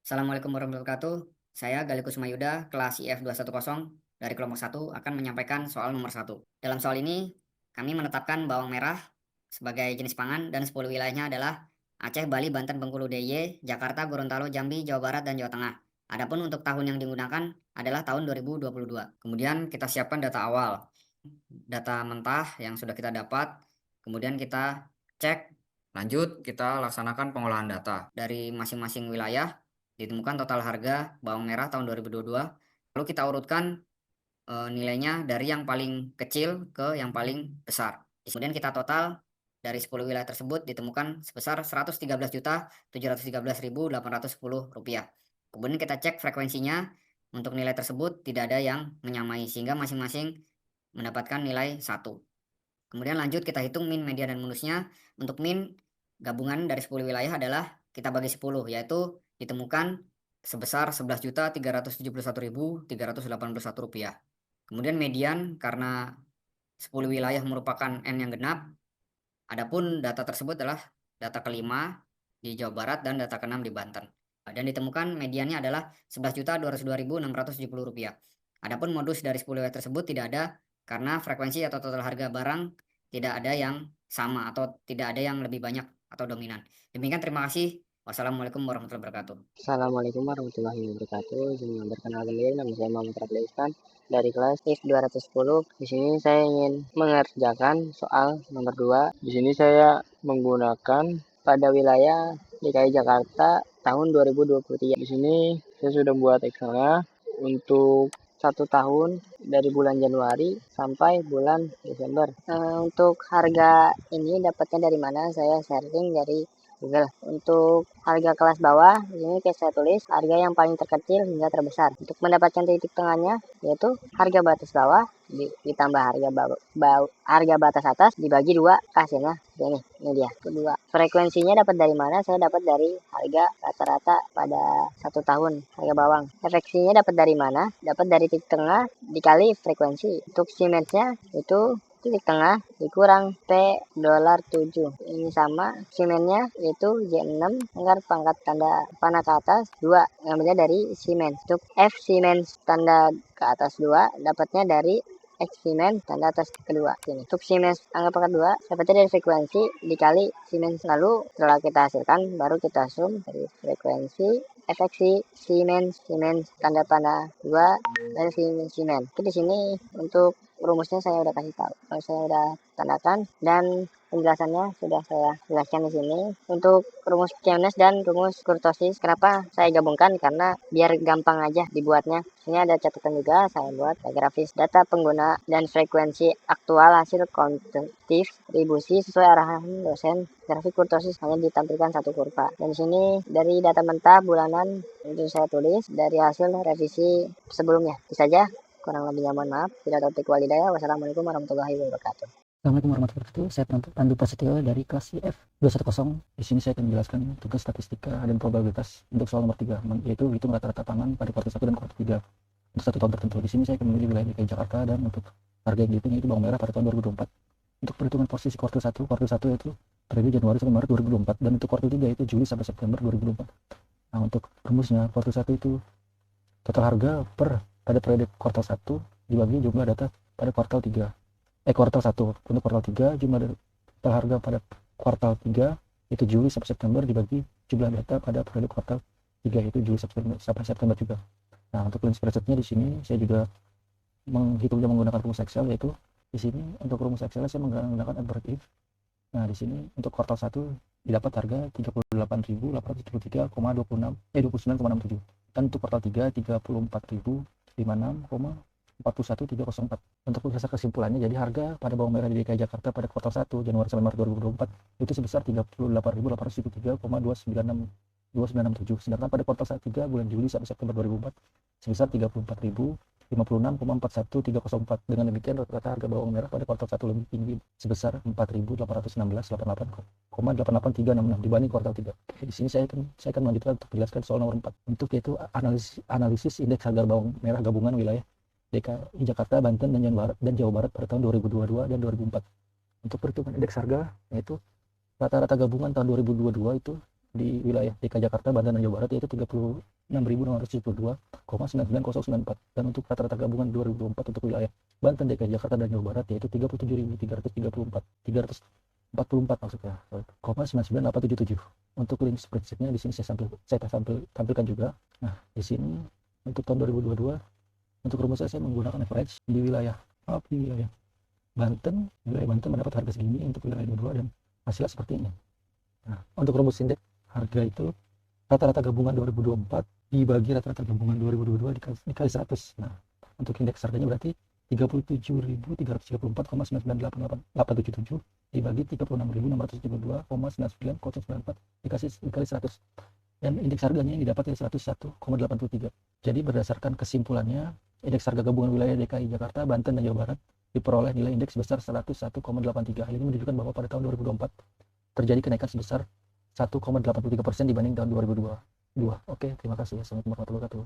Assalamualaikum warahmatullahi wabarakatuh. Saya Galikus Mayuda, kelas IF210 dari kelompok 1 akan menyampaikan soal nomor 1. Dalam soal ini, kami menetapkan bawang merah sebagai jenis pangan dan 10 wilayahnya adalah Aceh, Bali, Banten, Bengkulu, DIY, Jakarta, Gorontalo, Jambi, Jawa Barat, dan Jawa Tengah. Adapun untuk tahun yang digunakan adalah tahun 2022. Kemudian kita siapkan data awal, data mentah yang sudah kita dapat, kemudian kita cek, lanjut kita laksanakan pengolahan data dari masing-masing wilayah. Ditemukan total harga bawang merah tahun 2022. Lalu kita urutkan nilainya dari yang paling kecil ke yang paling besar. Kemudian kita total dari 10 wilayah tersebut ditemukan sebesar Rp113.713.810. Kemudian kita cek frekuensinya, untuk nilai tersebut tidak ada yang menyamai sehingga masing-masing mendapatkan nilai 1. Kemudian lanjut kita hitung min, median, dan minusnya. Untuk min gabungan dari 10 wilayah adalah kita bagi 10, yaitu ditemukan sebesar Rp11.371.381. Kemudian median karena 10 wilayah merupakan N yang genap. Adapun data tersebut adalah data kelima di Jawa Barat dan data keenam di Banten. Dan ditemukan mediannya adalah Rp11.202.670. Adapun modus dari 10 wilayah tersebut tidak ada karena frekuensi atau total harga barang tidak ada yang sama atau tidak ada yang lebih banyak atau dominan. Demikian, terima kasih. Wassalamualaikum warahmatullahi wabarakatuh. Assalamualaikum warahmatullahi wabarakatuh. Sebelum berkenalkan diri, nama saya Muhammad Rafli Ihsan dari kelas IF 210. Di sini saya ingin mengerjakan soal nomor 2. Di sini saya menggunakan pada wilayah DKI Jakarta tahun 2023. Di sini saya sudah buat Excelnya untuk 1 tahun dari bulan Januari sampai bulan Desember. Untuk harga ini dapatnya dari mana? Saya sharing dari Google. Untuk harga kelas bawah, di sini kayak saya tulis harga yang paling terkecil hingga terbesar. Untuk mendapatkan titik tengahnya, yaitu harga batas bawah ditambah harga batas atas dibagi 2 hasilnya. Ini dia. Kedua, frekuensinya dapat dari mana? Saya dapat dari harga rata-rata pada 1 tahun harga bawang. Efeksinya dapat dari mana? Dapat dari titik tengah dikali frekuensi. Untuk simetnya itu titik tengah dikurang P$7. Ini sama simennya yaitu J6 agar pangkat tanda panah ke atas 2, ngambilnya dari Siemens. Untuk F Siemens tanda ke atas 2 dapatnya dari X Siemens tanda atas kedua. Ini untuk Siemens angka pangkat 2 dapatnya dari frekuensi dikali Siemens. Lalu setelah kita hasilkan baru kita sum dari frekuensi efeksi Siemens tanda panah 2 dari Siemens. Jadi di sini untuk rumusnya saya udah kasih tahu, saya udah tandakan, dan penjelasannya sudah saya jelaskan di sini. Untuk rumus Chemness dan rumus kurtosis, kenapa saya gabungkan? Karena biar gampang aja dibuatnya. Ini ada catatan juga, saya buat grafis data pengguna dan frekuensi aktual hasil konstruktif distribusi sesuai arahan dosen. Grafik kurtosis hanya ditampilkan satu kurva. Dan di sini dari data mentah bulanan itu saya tulis dari hasil revisi sebelumnya. Itu saja. Kurang lebihnya mohon maaf. Bila taufiq walhidayah. Wassalamualaikum warahmatullahi wabarakatuh. Assalamualaikum warahmatullahi wabarakatuh. Saya Pandu Prasetyo dari kelas IF 210. Di sini saya akan menjelaskan tugas statistika dan probabilitas untuk soal nomor 3, yaitu hitung rata-rata pangan pada kuartal 1 dan kuartal 3 untuk 1 tahun tertentu. Di sini saya akan memilih wilayah DKI Jakarta dan untuk harga yang dihitung yaitu bawang merah pada tahun 2024. Untuk perhitungan posisi kuartal 1 yaitu periode Januari sampai Maret 2024, dan untuk kuartal 3 yaitu Juli sampai September 2024. Nah, untuk rumusnya kuartal 1 itu total harga pada periode kuartal 1 dibagi jumlah data pada kuartal 3. Kuartal 1. Untuk kuartal 3 jumlah total harga pada kuartal 3 itu Juli sampai September dibagi jumlah data pada periode kuartal 3 itu Juli sampai September juga. Nah, untuk link spreadsheet-nya di sini saya juga menghitungnya menggunakan rumus Excel, yaitu di sini untuk rumus Excel saya menggunakan average if. Nah, di sini untuk kuartal 1 didapat harga 38.873,29,67, dan untuk kuartal 3 34.056,41.304. Untuk berdasar kesimpulannya, jadi harga pada bawang merah di DKI Jakarta pada kuartal 1 Januari sampai Maret 2024 itu sebesar 38.873,2967, sedangkan pada kuartal 3 bulan Juli sampai September 2004 sebesar 34.056,41.304. Dengan demikian rata-rata harga bawang merah pada kuartal 1 lebih tinggi sebesar 4.816,88,88366 dibanding kuartal 3. Oke, di sini saya akan melanjutkan untuk menjelaskan soal nomor 4, untuk yaitu analisis indeks harga bawang merah gabungan wilayah DKI Jakarta, Banten, dan Jawa Barat pada tahun 2022 dan 2004. Untuk perhitungan indeks harga yaitu rata-rata gabungan tahun 2022 itu di wilayah DKI Jakarta, Banten, dan Jawa Barat yaitu 6.672,99094, dan untuk rata-rata gabungan 2024 untuk wilayah Banten, DKI Jakarta, dan Jawa Barat yaitu 37.344 maksudnya, 99877. Untuk link spreadsheetnya di sini saya tampilkan juga. Nah, di sini untuk tahun 2022 untuk rumusnya saya menggunakan average di wilayah Banten. Wilayah Banten mendapat harga segini untuk wilayah 22 dan hasilnya seperti ini. Nah, untuk rumus indeks harga itu rata-rata gabungan 2024 dibagi rata-rata gabungan 2022 dikali 100. Nah, untuk indeks harganya berarti 37.334,998877 dibagi 36.672,99094 dikali 100, dan indeks harganya yang didapat adalah 101,83. Jadi berdasarkan kesimpulannya, indeks harga gabungan wilayah DKI Jakarta, Banten, dan Jawa Barat diperoleh nilai indeks sebesar 101,83. Hal ini menunjukkan bahwa pada tahun 2024 terjadi kenaikan sebesar 1,83% dibanding tahun 2022. Oke, terima kasih. Assalamualaikum warahmatullahi wabarakatuh.